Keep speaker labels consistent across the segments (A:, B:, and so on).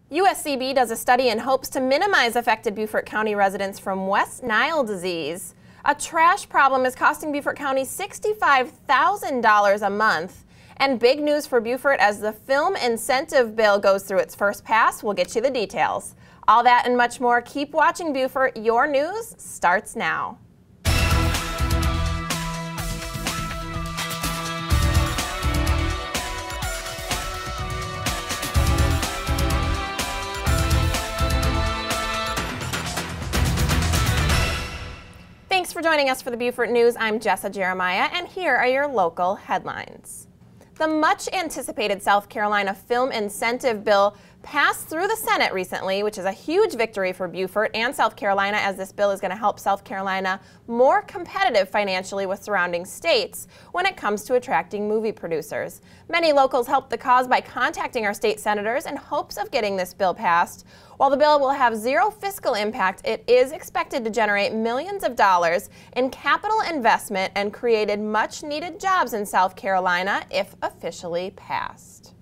A: USCB does a study in hopes to minimize affected Beaufort County residents from West Nile disease. A trash problem is costing Beaufort County $65,000 a month. And big news for Beaufort as the film incentive bill goes through its first pass. We'll get you the details. All that and much more. Keep watching Beaufort. Your news starts now. Thanks for joining us for the Beaufort News. I'm Jessa Jeremiah, and here are your local headlines. The much anticipated South Carolina film incentive bill passed through the Senate recently, which is a huge victory for Beaufort and South Carolina, as this bill is going to help South Carolina more competitive financially with surrounding states when it comes to attracting movie producers. Many locals helped the cause by contacting our state senators in hopes of getting this bill passed. While the bill will have zero fiscal impact, it is expected to generate millions of dollars in capital investment and created much-needed jobs in South Carolina if officially passed.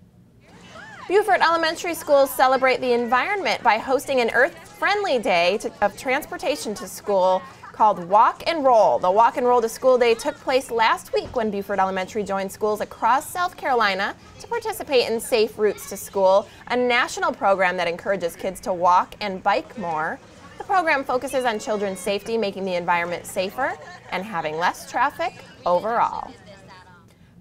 A: Beaufort elementary schools celebrate the environment by hosting an Earth-friendly day of transportation to school called Walk and Roll. The Walk and Roll to School Day took place last week when Beaufort Elementary joined schools across South Carolina to participate in Safe Routes to School, a national program that encourages kids to walk and bike more. The program focuses on children's safety, making the environment safer and having less traffic overall.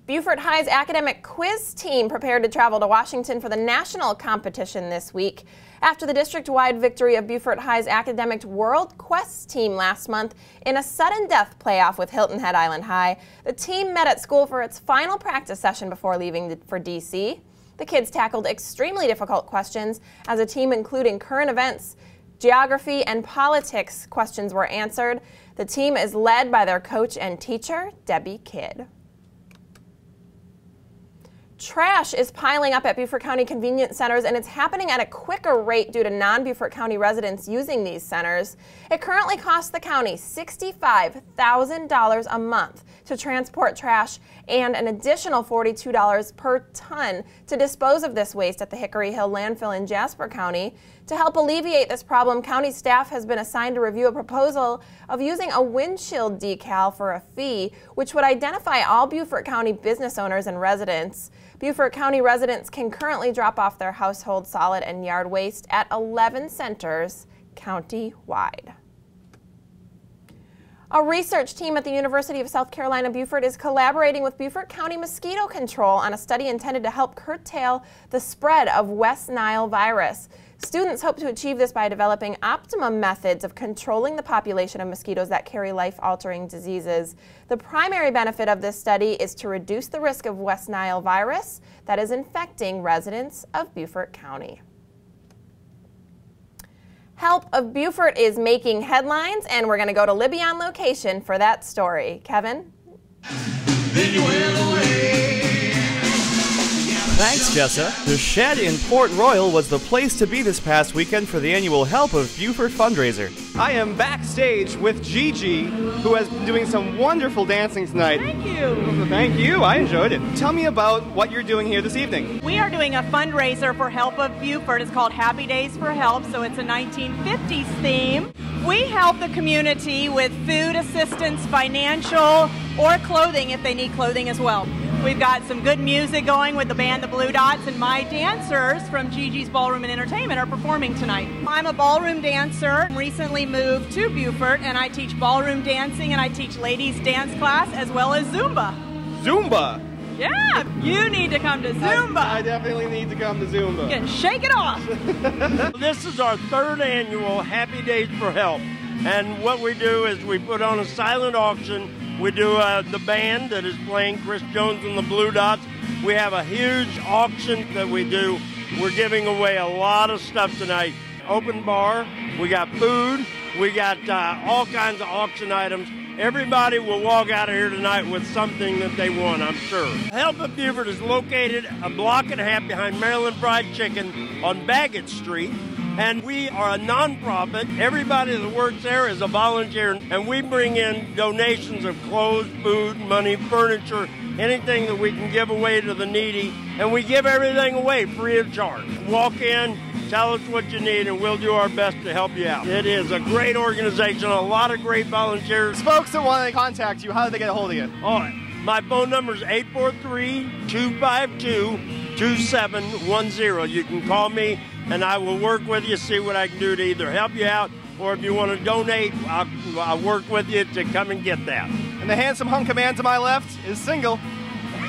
A: Beaufort High's academic quiz team prepared to travel to Washington for the national competition this week. After the district-wide victory of Beaufort High's academic World Quest team last month in a sudden death playoff with Hilton Head Island High, the team met at school for its final practice session before leaving for D.C. The kids tackled extremely difficult questions as a team including current events, geography, and politics questions were answered. The team is led by their coach and teacher, Debbie Kidd. Trash is piling up at Beaufort County convenience centers, and it's happening at a quicker rate due to non-Beaufort County residents using these centers. It currently costs the county $65,000 a month to transport trash and an additional $42 per ton to dispose of this waste at the Hickory Hill landfill in Jasper County. To help alleviate this problem, county staff has been assigned to review a proposal of using a windshield decal for a fee, which would identify all Beaufort County business owners and residents. Beaufort County residents can currently drop off their household solid and yard waste at 11 centers county-wide. A research team at the University of South Carolina Beaufort is collaborating with Beaufort County Mosquito Control on a study intended to help curtail the spread of West Nile virus. Students hope to achieve this by developing optimum methods of controlling the population of mosquitoes that carry life-altering diseases. The primary benefit of this study is to reduce the risk of West Nile virus that is infecting residents of Beaufort County. Help of Beaufort is making headlines, and we're going to go to Libby on location for that story. Kevin?
B: Thanks, Jessa. The Shed in Port Royal was the place to be this past weekend for the annual Help of Beaufort fundraiser.
C: I am backstage with Gigi, who has been doing some wonderful dancing tonight.
D: Thank you.
C: Thank you. I enjoyed it. Tell me about what you're doing here this evening.
D: We are doing a fundraiser for Help of Beaufort. It's called Happy Days for Help, so it's a 1950s theme. We help the community with food assistance, financial, or clothing if they need clothing as well. We've got some good music going with the band The Blue Dots, and my dancers from Gigi's Ballroom and Entertainment are performing tonight. I'm a ballroom dancer, recently moved to Beaufort, and I teach ballroom dancing and I teach ladies dance class as well as Zumba.
C: Zumba?
D: Yeah, you need to come to Zumba.
C: I definitely need to come to Zumba.
D: You can shake it off.
E: This is our third annual Happy Days for Help. And what we do is we put on a silent auction. We do the band that is playing, Chris Jones and the Blue Dots. We have a huge auction that we do. We're giving away a lot of stuff tonight. Open bar, we got food, we got all kinds of auction items. Everybody will walk out of here tonight with something that they want, I'm sure. Help of Beaufort is located a block and a half behind Maryland Fried Chicken on Baggett Street. And we are a nonprofit. Everybody that works there is a volunteer, and we bring in donations of clothes, food, money, furniture, anything that we can give away to the needy, and we give everything away free of charge. Walk in, Tell us what you need, and we'll do our best to help you out. It is a great organization, a lot of great volunteers.
C: Folks that want to contact you, how do they get a hold of you?
E: All right. My phone number is 843-252-2710. You can call me, and I will work with you, see what I can do to either help you out, or if you want to donate, I'll work with you to come and get that.
C: And the handsome hunk of man to my left is single.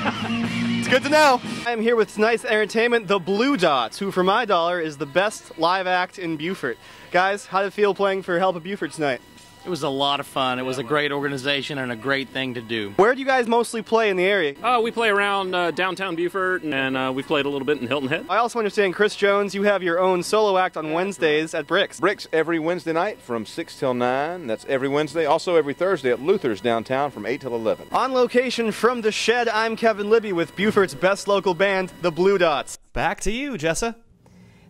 C: It's good to know. I'm here with tonight's entertainment, the Blue Dots, who for my dollar is the best live act in Beaufort. Guys, how did it feel playing for Help of Beaufort tonight?
F: It was a lot of fun. It was a great organization and a great thing to do.
C: Where do you guys mostly play in the area?
G: We play around downtown Beaufort, and we played a little bit in Hilton Head.
C: I also understand, Chris Jones, you have your own solo act on Wednesdays at Bricks.
H: Bricks every Wednesday night from 6 till 9. That's every Wednesday. Also every Thursday at Luther's downtown from 8 till 11.
C: On location from the Shed, I'm Kevin Libby with Beaufort's best local band, the Blue Dots.
B: Back to you, Jessa.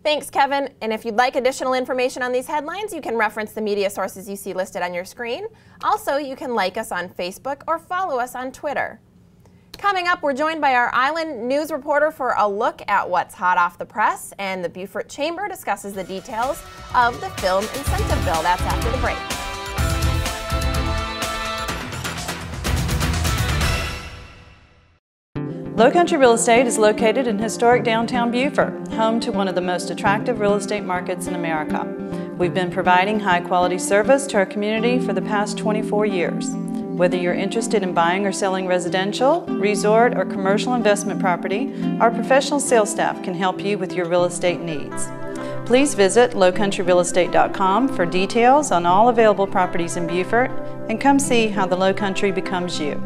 A: Thanks, Kevin. And if you'd like additional information on these headlines, you can reference the media sources you see listed on your screen. Also, you can like us on Facebook or follow us on Twitter. Coming up, we're joined by our Island News reporter for a look at what's hot off the press, and the Beaufort Chamber discusses the details of the Film Incentive Bill. That's after the break.
I: Low Country Real Estate is located in historic downtown Beaufort, home to one of the most attractive real estate markets in America. We've been providing high-quality service to our community for the past 24 years. Whether you're interested in buying or selling residential, resort, or commercial investment property, our professional sales staff can help you with your real estate needs. Please visit lowcountryrealestate.com for details on all available properties in Beaufort, and come see how the Low Country becomes you.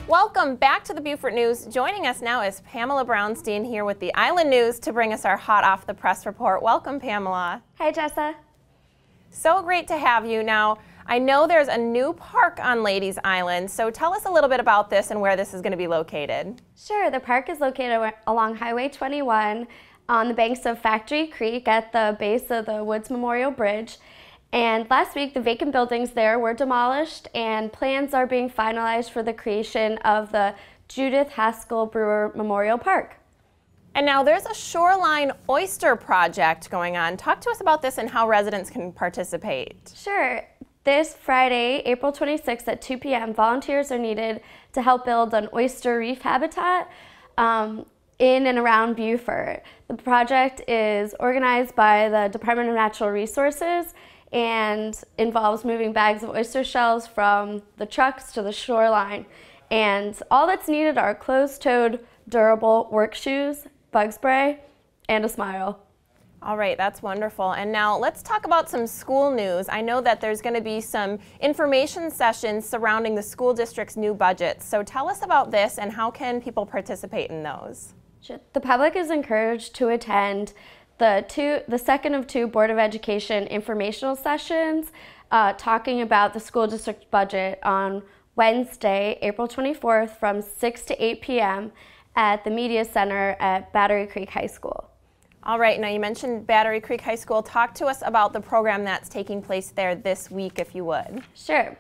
A: Welcome back to the Beaufort News. Joining us now is Pamela Brownstein here with the Island News to bring us our hot off the press report. Welcome, Pamela.
J: Hi, Jessa.
A: So great to have you. Now, I know there's a new park on Ladies Island, so tell us a little bit about this and where this is going to be located.
J: Sure, the park is located along Highway 21 on the banks of Factory Creek at the base of the Woods Memorial Bridge. And last week, the vacant buildings there were demolished, and plans are being finalized for the creation of the Judith Haskell Brewer Memorial Park.
A: And now there's a shoreline oyster project going on. Talk to us about this and how residents can participate.
J: Sure. This Friday, April 26th at 2 p.m., volunteers are needed to help build an oyster reef habitat in and around Beaufort. The project is organized by the Department of Natural Resources and involves moving bags of oyster shells from the trucks to the shoreline. And all that's needed are closed-toed, durable work shoes, bug spray, and a smile.
A: All right, that's wonderful. And now let's talk about some school news. I know that there's going to be some information sessions surrounding the school district's new budget. So tell us about this and how can people participate in those?
J: The public is encouraged to attend the second of two Board of Education informational sessions talking about the school district budget on Wednesday, April 24th from 6 to 8 p.m. at the Media Center at Battery Creek High School.
A: All right, now you mentioned Battery Creek High School. Talk to us about the program that's taking place there this week, if you would.
J: Sure.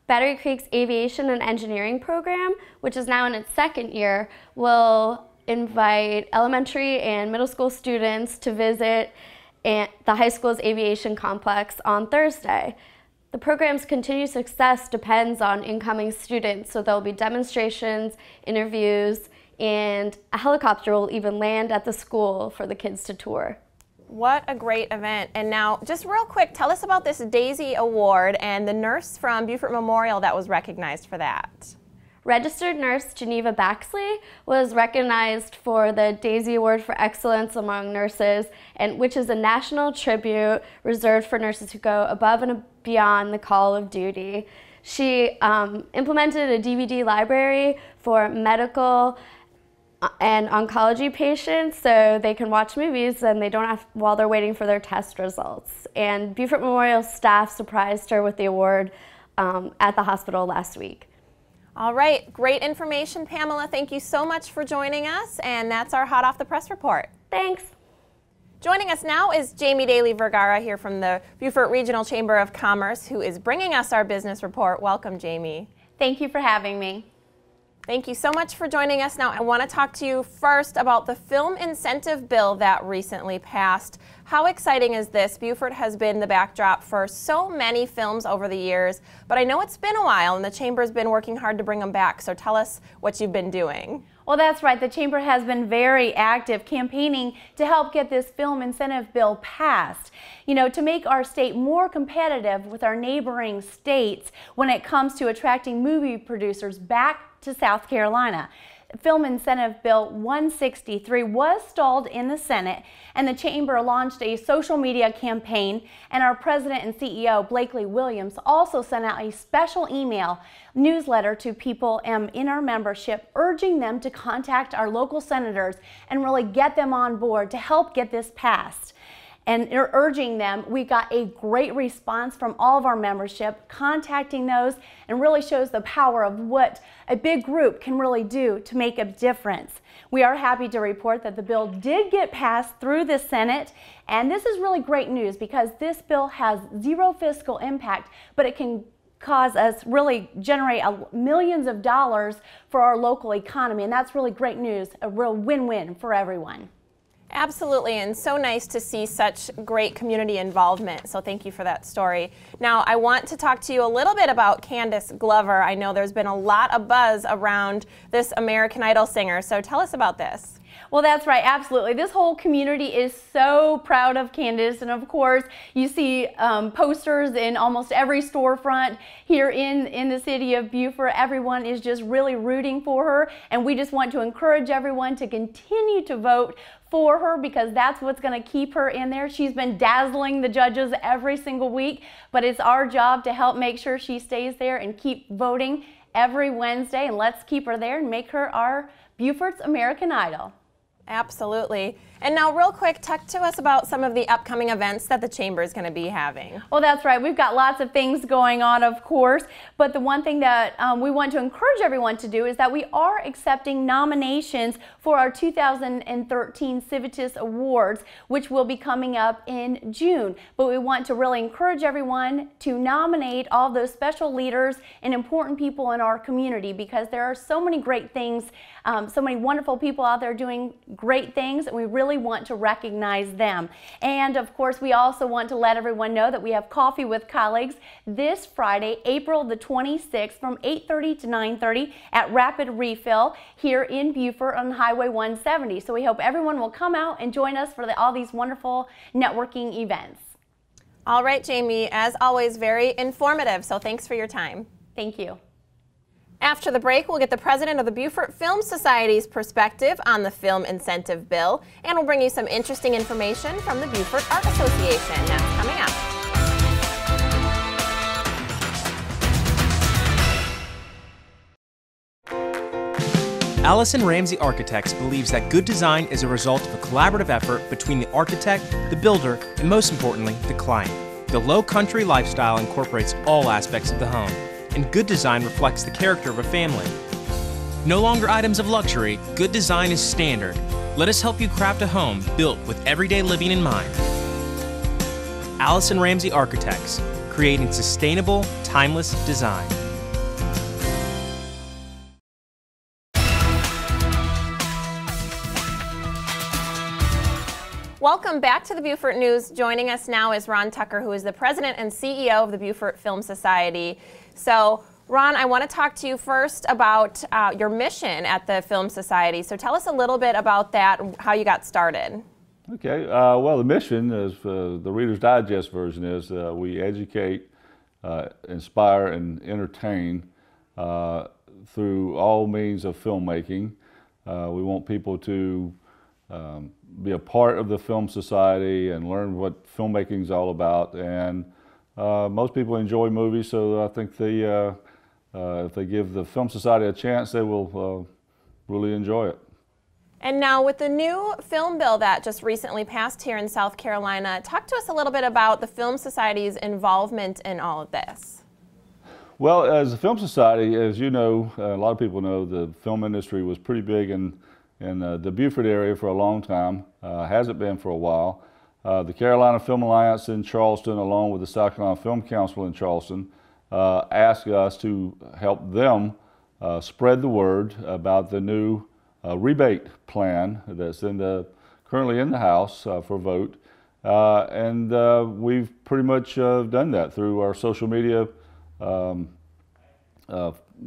J: Battery Creek's Aviation and Engineering program, which is now in its second year, will invite elementary and middle school students to visit the high school's aviation complex on Thursday. The program's continued success depends on incoming students, so there'll be demonstrations, interviews, and a helicopter will even land at the school for the kids to tour.
A: What a great event. And now, just real quick, tell us about this Daisy Award and the nurse from Beaufort Memorial that was recognized for that.
J: Registered nurse Geneva Baxley was recognized for the Daisy Award for Excellence Among Nurses, which is a national tribute reserved for nurses who go above and beyond the call of duty. She implemented a DVD library for medical and oncology patients so they can watch movies and they don't have while they're waiting for their test results. And Beaufort Memorial staff surprised her with the award at the hospital last week.
A: All right, great information, Pamela. Thank you so much for joining us, and that's our Hot Off the Press report.
J: Thanks.
A: Joining us now is Jaime Dailey-Vergara here from the Beaufort Regional Chamber of Commerce, who is bringing us our business report. Welcome, Jaime.
K: Thank you for having me.
A: Thank you so much for joining us. Now, I want to talk to you first about the film incentive bill that recently passed. How exciting is this? Beaufort has been the backdrop for so many films over the years, but I know it's been a while and the Chamber's been working hard to bring them back, so tell us what you've been doing.
K: Well, that's right. The Chamber has been very active campaigning to help get this film incentive bill passed. You know, to make our state more competitive with our neighboring states when it comes to attracting movie producers back to South Carolina. Film Incentive Bill 163 was stalled in the Senate, and the Chamber launched a social media campaign, and our President and CEO, Blakely Williams, also sent out a special email newsletter to people in our membership, urging them to contact our local senators and really get them on board to help get this passed. And urging them, we got a great response from all of our membership, contacting those, and really shows the power of what a big group can really do to make a difference. We are happy to report that the bill did get passed through the Senate, and this is really great news because this bill has zero fiscal impact, but it can cause us really generate millions of dollars for our local economy, and that's really great news, a real win-win for everyone.
A: Absolutely, and so nice to see such great community involvement, so thank you for that story. Now, I want to talk to you a little bit about Candace Glover. I know there's been a lot of buzz around this American Idol singer, so tell us about this.
K: Well, that's right, absolutely. This whole community is so proud of Candace, and of course, you see posters in almost every storefront here in the city of Beaufort. Everyone is just really rooting for her, and we just want to encourage everyone to continue to vote for her because that's what's going to keep her in there. She's been dazzling the judges every single week, but it's our job to help make sure she stays there and keep voting every Wednesday, and let's keep her there and make her our Beaufort's American Idol.
A: Absolutely. And now real quick, talk to us about some of the upcoming events that the Chamber is going to be having.
K: Well, that's right. We've got lots of things going on, of course, but the one thing that we want to encourage everyone to do is that we are accepting nominations for our 2013 Civitas Awards, which will be coming up in June. But we want to really encourage everyone to nominate all those special leaders and important people in our community because there are so many great things, so many wonderful people out there doing great things, and we really want to recognize them. And of course, we also want to let everyone know that we have Coffee with Colleagues this Friday, April the 26th from 8:30 to 9:30 at Rapid Refill here in Beaufort on Highway 170. So we hope everyone will come out and join us for all these wonderful networking events.
A: All right, Jaime, as always, very informative, so thanks for your time.
K: Thank you.
A: After the break, we'll get the president of the Beaufort Film Society's perspective on the film incentive bill, and we'll bring you some interesting information from the Beaufort Art Association. That's coming up.
L: Allison Ramsey Architects believes that good design is a result of a collaborative effort between the architect, the builder, and most importantly, the client. The low country lifestyle incorporates all aspects of the home, and good design reflects the character of a family. No longer items of luxury, good design is standard. Let us help you craft a home built with everyday living in mind. Allison Ramsey Architects, creating sustainable, timeless design.
A: Welcome back to the Beaufort News. Joining us now is Ron Tucker, who is the president and CEO of the Beaufort Film Society. So, Ron, I want to talk to you first about your mission at the Film Society. So tell us a little bit about that, how you got started.
M: Okay, well, the mission is, the Reader's Digest version is we educate, inspire, and entertain through all means of filmmaking. We want people to be a part of the Film Society and learn what filmmaking is all about. And most people enjoy movies, so I think if they give the Film Society a chance, they will really enjoy it.
A: And now with the new film bill that just recently passed here in South Carolina, talk to us a little bit about the Film Society's involvement in all of this.
M: Well, as a Film Society, as you know, a lot of people know, the film industry was pretty big in the Beaufort area for a long time, hasn't been for a while. The Carolina Film Alliance in Charleston, along with the South Carolina Film Council in Charleston, asked us to help them spread the word about the new rebate plan that's currently in the House for vote. We've pretty much done that through our social media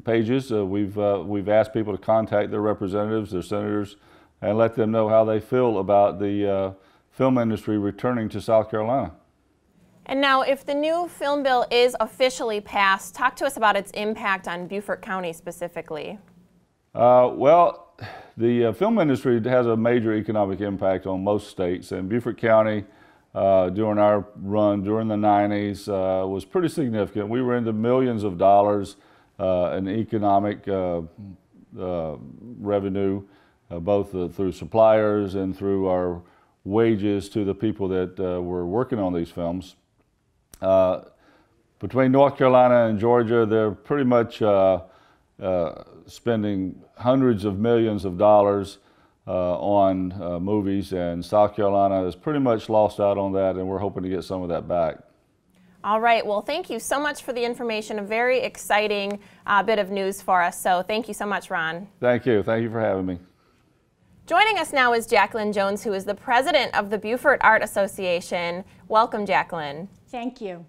M: pages. We've asked people to contact their representatives, their senators, and let them know how they feel about the film industry returning to South Carolina.
A: And now, if the new film bill is officially passed, talk to us about its impact on Beaufort County specifically.
M: Well, the film industry has a major economic impact on most states, and Beaufort County during our run during the 90s was pretty significant. We were into millions of dollars in economic revenue, both through suppliers and through our wages to the people that were working on these films. Between North Carolina and Georgia, they're pretty much spending hundreds of millions of dollars on movies, and South Carolina has pretty much lost out on that, and we're hoping to get some of that back.
A: All right, well, thank you so much for the information. A very exciting bit of news for us, so thank you so much, Ron.
M: Thank you for having me.
A: Joining us now is Jacqueline Jones, who is the president of the Beaufort Art Association. Welcome, Jacqueline.
N: Thank you.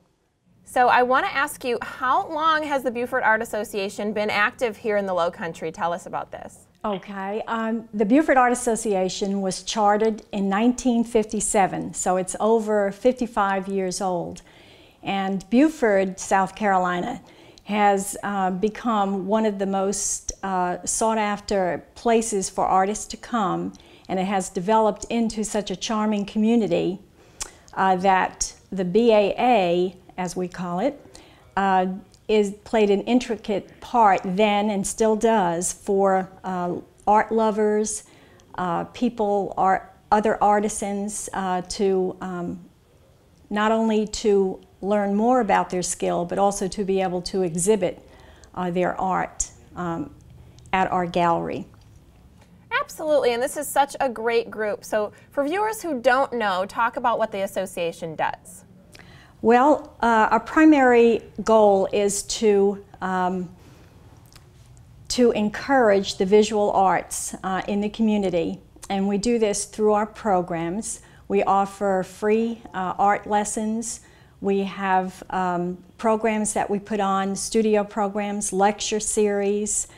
A: So I want to ask you, how long has the Beaufort Art Association been active here in the Low Country? Tell us about this.
N: Okay, the Beaufort Art Association was chartered in 1957, so it's over 55 years old. And Beaufort, South Carolina, has become one of the most sought after places for artists to come, and it has developed into such a charming community that the BAA, as we call it, played an intricate part then and still does for art lovers, other artisans to not only to learn more about their skill, but also to be able to exhibit their art at our gallery.
A: Absolutely, and this is such a great group. So for viewers who don't know, talk about what the association does.
N: Well, our primary goal is to encourage the visual arts in the community, and we do this through our programs. We offer free art lessons. We have programs that we put on, studio programs, lecture series.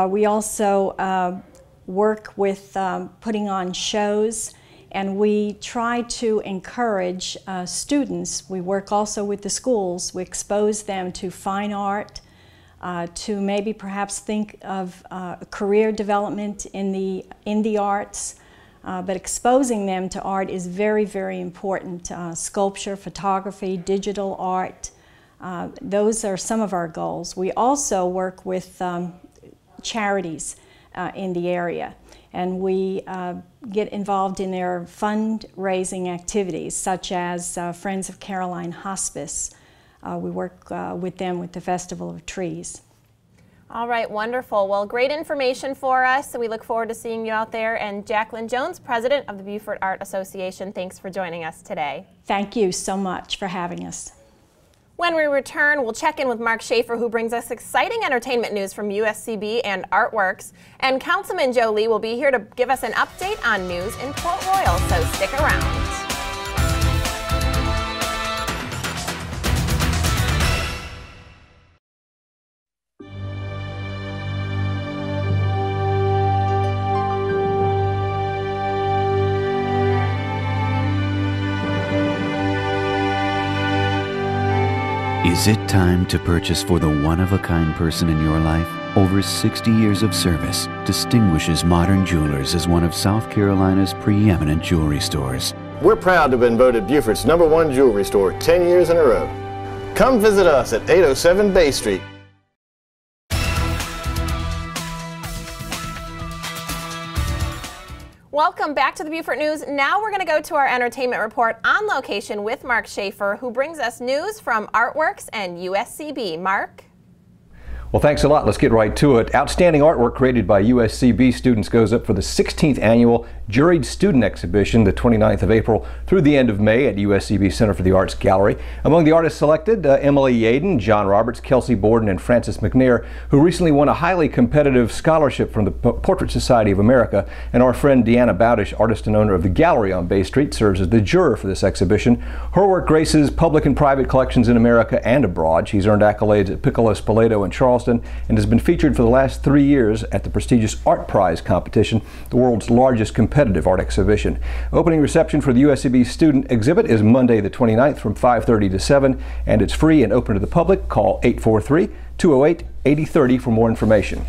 N: We also work with putting on shows, and we try to encourage students. We work also with the schools. We expose them to fine art, to maybe perhaps think of career development in the arts. But exposing them to art is very, very important. Sculpture, photography, digital art, those are some of our goals. We also work with charities in the area, and we get involved in their fundraising activities, such as Friends of Caroline Hospice. We work with them with the Festival of Trees.
A: All right, wonderful. Well, great information for us, and we look forward to seeing you out there. And Jacqueline Jones, president of the Beaufort Art Association, thanks for joining us today.
N: Thank you so much for having us.
A: When we return, we'll check in with Mark Shaffer, who brings us exciting entertainment news from USCB and Artworks. And Councilman Joe Lee will be here to give us an update on news in Port Royal, so stick around.
O: Is it time to purchase for the one-of-a-kind person in your life? Over 60 years of service distinguishes Modern Jewelers as one of South Carolina's preeminent jewelry stores.
P: We're proud to have been voted Beaufort's #1 jewelry store 10 years in a row. Come visit us at 807 Bay Street.
A: Welcome back to the Beaufort News. Now we're going to go to our entertainment report on location with Mark Shaffer, who brings us news from Artworks and USCB. Mark?
Q: Well, thanks a lot. Let's get right to it. Outstanding artwork created by USCB students goes up for the 16th annual Juried Student Exhibition, the 29th of April through the end of May at USCB Center for the Arts Gallery. Among the artists selected, Emily Yaden, John Roberts, Kelsey Borden, and Francis McNair, who recently won a highly competitive scholarship from the Portrait Society of America. And our friend Deanna Bowdish, artist and owner of the gallery on Bay Street, serves as the juror for this exhibition. Her work graces public and private collections in America and abroad. She's earned accolades at Piccolo Spoleto in Charleston and has been featured for the last 3 years at the prestigious Art Prize competition, the world's largest competitive art exhibition. Opening reception for the USCB student exhibit is Monday the 29th from 5:30 to 7, and it's free and open to the public. Call 843-208-8030 for more information.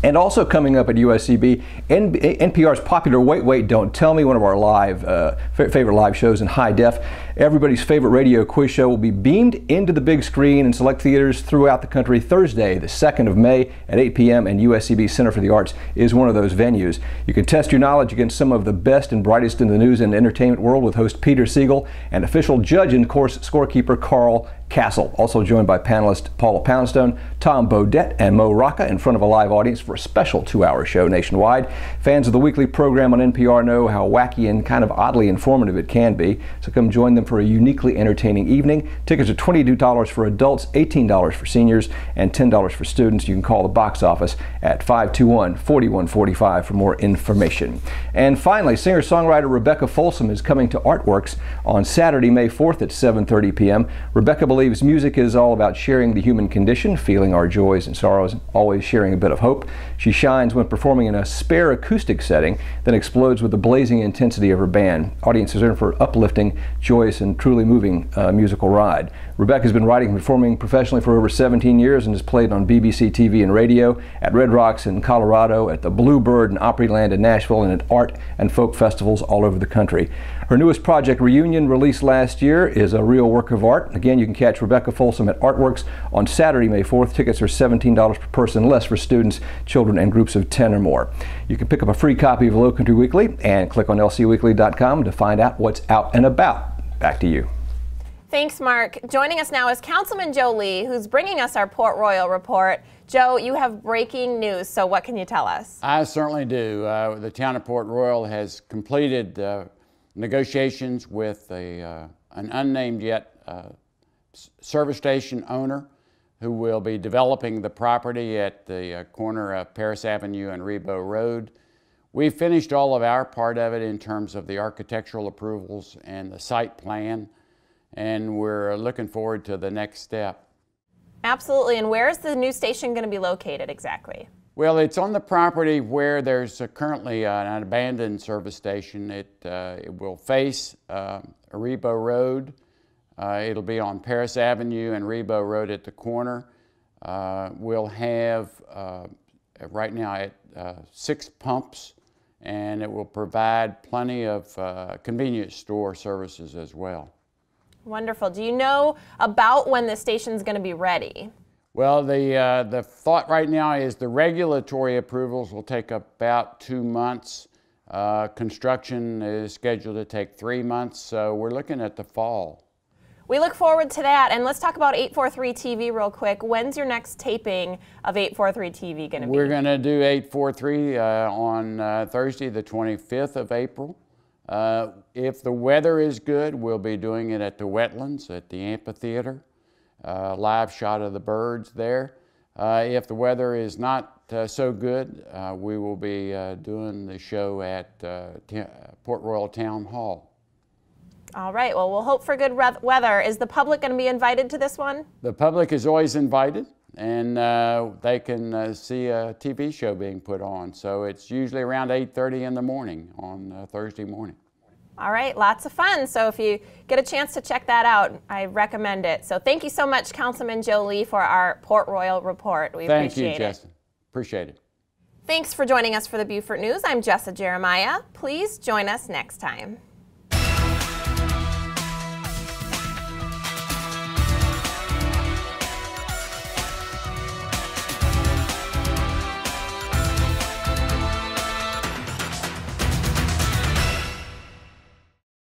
Q: And also coming up at USCB, NPR's popular Wait, Wait, Don't Tell Me, one of our favorite live shows in high def. Everybody's favorite radio quiz show will be beamed into the big screen in select theaters throughout the country Thursday, the 2nd of May at 8 p.m. and USCB Center for the Arts is one of those venues. You can test your knowledge against some of the best and brightest in the news and entertainment world with host Peter Siegel and official judge and course scorekeeper Carl Castle. Also joined by panelists Paula Poundstone, Tom Bodette, and Mo Rocca in front of a live audience for a special 2-hour show nationwide. Fans of the weekly program on NPR know how wacky and kind of oddly informative it can be, so come join them for a uniquely entertaining evening. Tickets are $22 for adults, $18 for seniors, and $10 for students. You can call the box office at 521-4145 for more information. And finally, singer-songwriter Rebecca Folsom is coming to Artworks on Saturday, May 4th at 7:30 p.m. Rebecca believes music is all about sharing the human condition, feeling our joys and sorrows, always sharing a bit of hope. She shines when performing in a spare acoustic setting, then explodes with the blazing intensity of her band. Audiences are in for an uplifting, joyous, and truly moving musical ride. Rebecca's been writing and performing professionally for over 17 years and has played on BBC TV and radio, at Red Rocks in Colorado, at the Bluebird and Opryland in Nashville, and at art and folk festivals all over the country. Her newest project, Reunion, released last year, is a real work of art. Again, you can catch Rebecca Folsom at Artworks on Saturday, May 4th. Tickets are $17 per person, less for students, children, and groups of 10 or more. You can pick up a free copy of Low Country Weekly and click on lcweekly.com to find out what's out and about. Back to you.
A: Thanks, Mark. Joining us now is Councilman Joe Lee, who's bringing us our Port Royal report. Joe, you have breaking news, so what can you tell us?
R: I certainly do. The town of Port Royal has completed negotiations with an unnamed yet service station owner who will be developing the property at the corner of Paris Avenue and Rebo Road. We finished all of our part of it in terms of the architectural approvals and the site plan, and we're looking forward to the next step.
A: Absolutely. And where is the new station going to be located exactly?
R: Well, it's on the property where there's currently an abandoned service station. It will face Rebo Road. It'll be on Paris Avenue and Rebo Road at the corner. We'll have right now 6 pumps, and it will provide plenty of convenience store services as well.
A: Wonderful. Do you know about when the station's going to be ready?
R: Well, the thought right now is the regulatory approvals will take about 2 months. Construction is scheduled to take 3 months, so we're looking at the fall.
A: We look forward to that, and let's talk about 843 TV real quick. When's your next taping of 843 TV going to be?
R: We're going to do 843 on Thursday, the 25th of April. If the weather is good, we'll be doing it at the wetlands, at the amphitheater. Live shot of the birds there. If the weather is not so good, we will be doing the show at Port Royal Town Hall.
A: All right, well, we'll hope for good weather. Is the public going to be invited to this one?
R: The public is always invited, and they can see a TV show being put on. So it's usually around 8:30 in the morning on Thursday morning.
A: All right, lots of fun. So if you get a chance to check that out, I recommend it. So thank you so much, Councilman Joe Lee, for our Port Royal report. We appreciate it.
R: Thank you, Jessa. Appreciate it.
A: Thanks for joining us for the Beaufort News. I'm Jessa Jeremiah. Please join us next time.